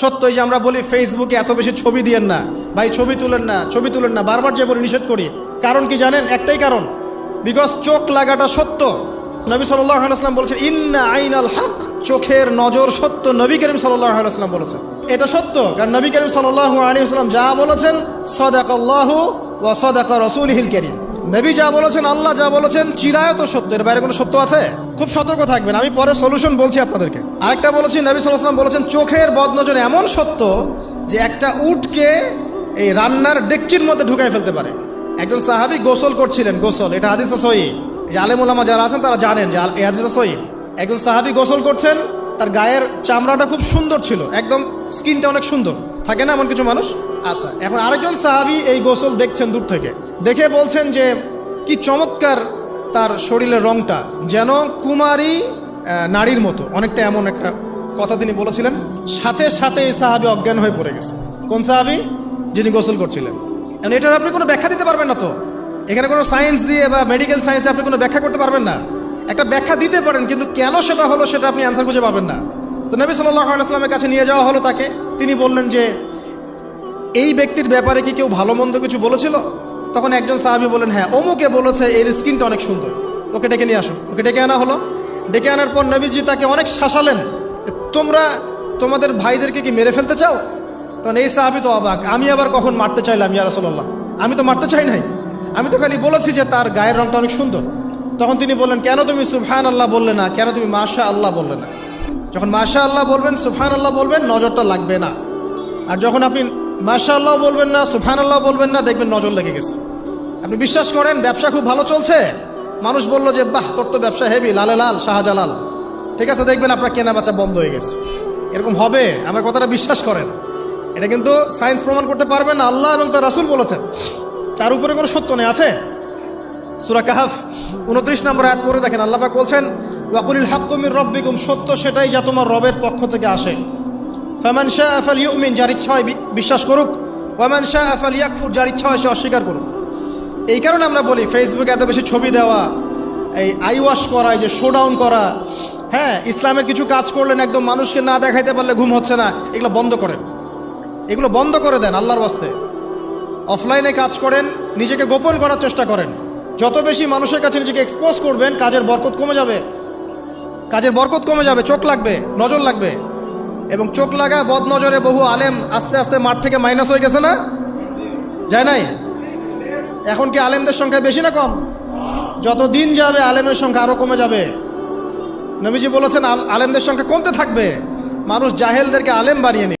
সত্যই যে আমরা বলি ফেসবুকে এত বেশি ছবি দিয়েন না ভাই, ছবি তুলেন না, ছবি তুলেন না, বারবার যে বলি নিষেধ করি। কারণ কি জানেন? একটাই কারণ, বিকজ চোখ লাগাটা সত্য। নবী সাল্লাল্লাহু আলাইহি ওয়াসাল্লাম বলেছেন ইন্না আইনাল হক, চোখের নজর সত্য। নবী করিম সাল্লাল্লাহু আলাইহি ওয়াসাল্লাম বলেছেন এটা সত্য, কারণ নবী করিম সাল্লাল্লাহু আলাইহি ওয়াসাল্লাম যা বলেছেন সাদাকাল্লাহু ওয়া সাদাকা রাসূলুহুল কারীম। নবী যা বলেছেন, আল্লাহ যা বলেছেন চিরায়ত সত্য, এর বাইরে কোনো সত্য আছে? খুব সতর্ক থাকবেন, আমি পরে সলিউশন বলছি আপনাদেরকে। আরেকটা বলেছি, নবী সাল্লাল্লাহু আলাইহি ওয়াসাল্লাম বলেছেন চোখের বদনজর এমন সত্য যে একটা উটকে এই রান্নার ডেকচির মধ্যে ঢুকাই ফেলতে পারে। একজন সাহাবী গোসল করছিলেন, গোসল, এটা হাদিস সহিহ, এই আলেম ওলামা যারা আছেন তারা জানেন যে এই হাদিস সহিহ। একজন সাহাবী গোসল করছেন, তার গায়ের চামড়াটা খুব সুন্দর ছিল, একদম স্কিনটা অনেক সুন্দর থাকে না এমন কিছু মানুষ? আচ্ছা, এখন আরেকজন সাহাবী এই গোসল দেখছেন দূর থেকে, দেখে বলছেন যে কি চমৎকার তার শরীরের রংটা, যেন কুমারী নারীর মতো, অনেকটা এমন একটা কথা তিনি বলেছিলেন। সাথে সাথে এই সাহাবী অজ্ঞান হয়ে পড়ে গেছে। কোন সাহাবী? যিনি গোসল করছিলেন। এখন এটার আপনি কোনো ব্যাখ্যা দিতে পারবেন না তো, এখানে কোনো সায়েন্স দিয়ে বা মেডিকেল সায়েন্স দিয়ে আপনি কোনো ব্যাখ্যা করতে পারবেন না। একটা ব্যাখ্যা দিতে পারেন, কিন্তু কেন সেটা হলো সেটা আপনি অ্যান্সার খুঁজে পাবেন না। তো নবী সাল্লাল্লাহু আলাইহি ওয়াসাল্লামের কাছে নিয়ে যাওয়া হলো তাকে। তিনি বললেন যে এই ব্যক্তির ব্যাপারে কি কেউ ভালো মন্দ কিছু বলেছিল? তখন একজন সাহাবী বললেন হ্যাঁ, অমুকে বলেছে এর স্কিনটা অনেক সুন্দর, ওকে ডেকে নিয়ে আসো। ওকে ডেকে আনা হলো। ডেকে আনার পর নবীজি তাকে অনেক শাসালেন, তোমরা তোমাদের ভাইদেরকে কি মেরে ফেলতে চাও? তখন এই সাহাবী তো অবাক, আমি আবার কখন মারতে চাইলাম ইয়া রাসূলুল্লাহ? আমি তো মারতে চাই নাই, আমি তো খালি বলেছি যে তার গায়ের রংটা অনেক সুন্দর। তখন তিনি বললেন কেন তুমি সুবহানাল্লাহ বললে না, কেন তুমি মাশাআল্লাহ বললে না? যখন মাশাআল্লাহ বলবেন, সুবহানাল্লাহ বলবেন, নজরটা লাগবে না। আর যখন আপনি মাশাআল্লাহ বলবেন না, সুবহানাল্লাহ বলবেন না, দেখবেন নজর লেগে গেছে। আপনি বিশ্বাস করেন ব্যবসা খুব ভালো চলছে, মানুষ বলল যে বাহ তোর তো ব্যবসা হেভি, লালে লাল শাহজালাল, ঠিক আছে, দেখবেন আপনার কেনা বেচা বন্ধ হয়ে গেছে। এরকম হবে, আমার কথাটা বিশ্বাস করেন। এটা কিন্তু সায়েন্স প্রমাণ করতে পারবে না, আল্লাহ এবং তার রাসূল বলেছেন, তার উপরে কোনো সত্য নেই। আছে সূরা কাহফ 29 নম্বর আয়াত পড়ে দেখেন, আল্লাহ পাক বলছেন ওয়াকুলিল হাক্কু মির রাব্বিকুম, সত্য সেটাই যা তোমার রবের পক্ষ থেকে আসে। ফামান শাআ ফালইউমিন, যার ইচ্ছা হয় বিশ্বাস করুক, ওয়ামান শাআ ফালইয়াকফুর, যার ইচ্ছা হয় সে অস্বীকার করুক। এই কারণে আমরা বলি ফেসবুকে এত বেশি ছবি দেওয়া, এই আই ওয়াশ করা, এই যে শোডাউন করা, হ্যাঁ, ইসলামের কিছু কাজ করলেন একদম মানুষকে না দেখাইতে পারলে ঘুম হচ্ছে না, এগুলো বন্ধ করেন, এগুলো বন্ধ করে দেন আল্লাহর ওয়াস্তে। অফলাইনে কাজ করেন, নিজেকে গোপন করার চেষ্টা করেন। যত বেশি মানুষের কাছে নিজেকে এক্সপোজ করবেন, কাজের বরকত কমে যাবে, কাজের বরকত কমে যাবে, চোখ লাগবে, নজর লাগবে। এবং চোখ লাগা বদ নজরে বহু আলেম আস্তে আস্তে মাঠ থেকে মাইনাস হয়ে গেছে না? যায় নাই? এখন কি আলেমদের সংখ্যা বেশি না কম? যত দিন যাবে আলেমের সংখ্যা আরো কমে যাবে। নবীজি বলেছেন আলেমদের সংখ্যা কমতে থাকবে, মানুষ জাহেলদেরকে আলেম বানিয়ে নেবে।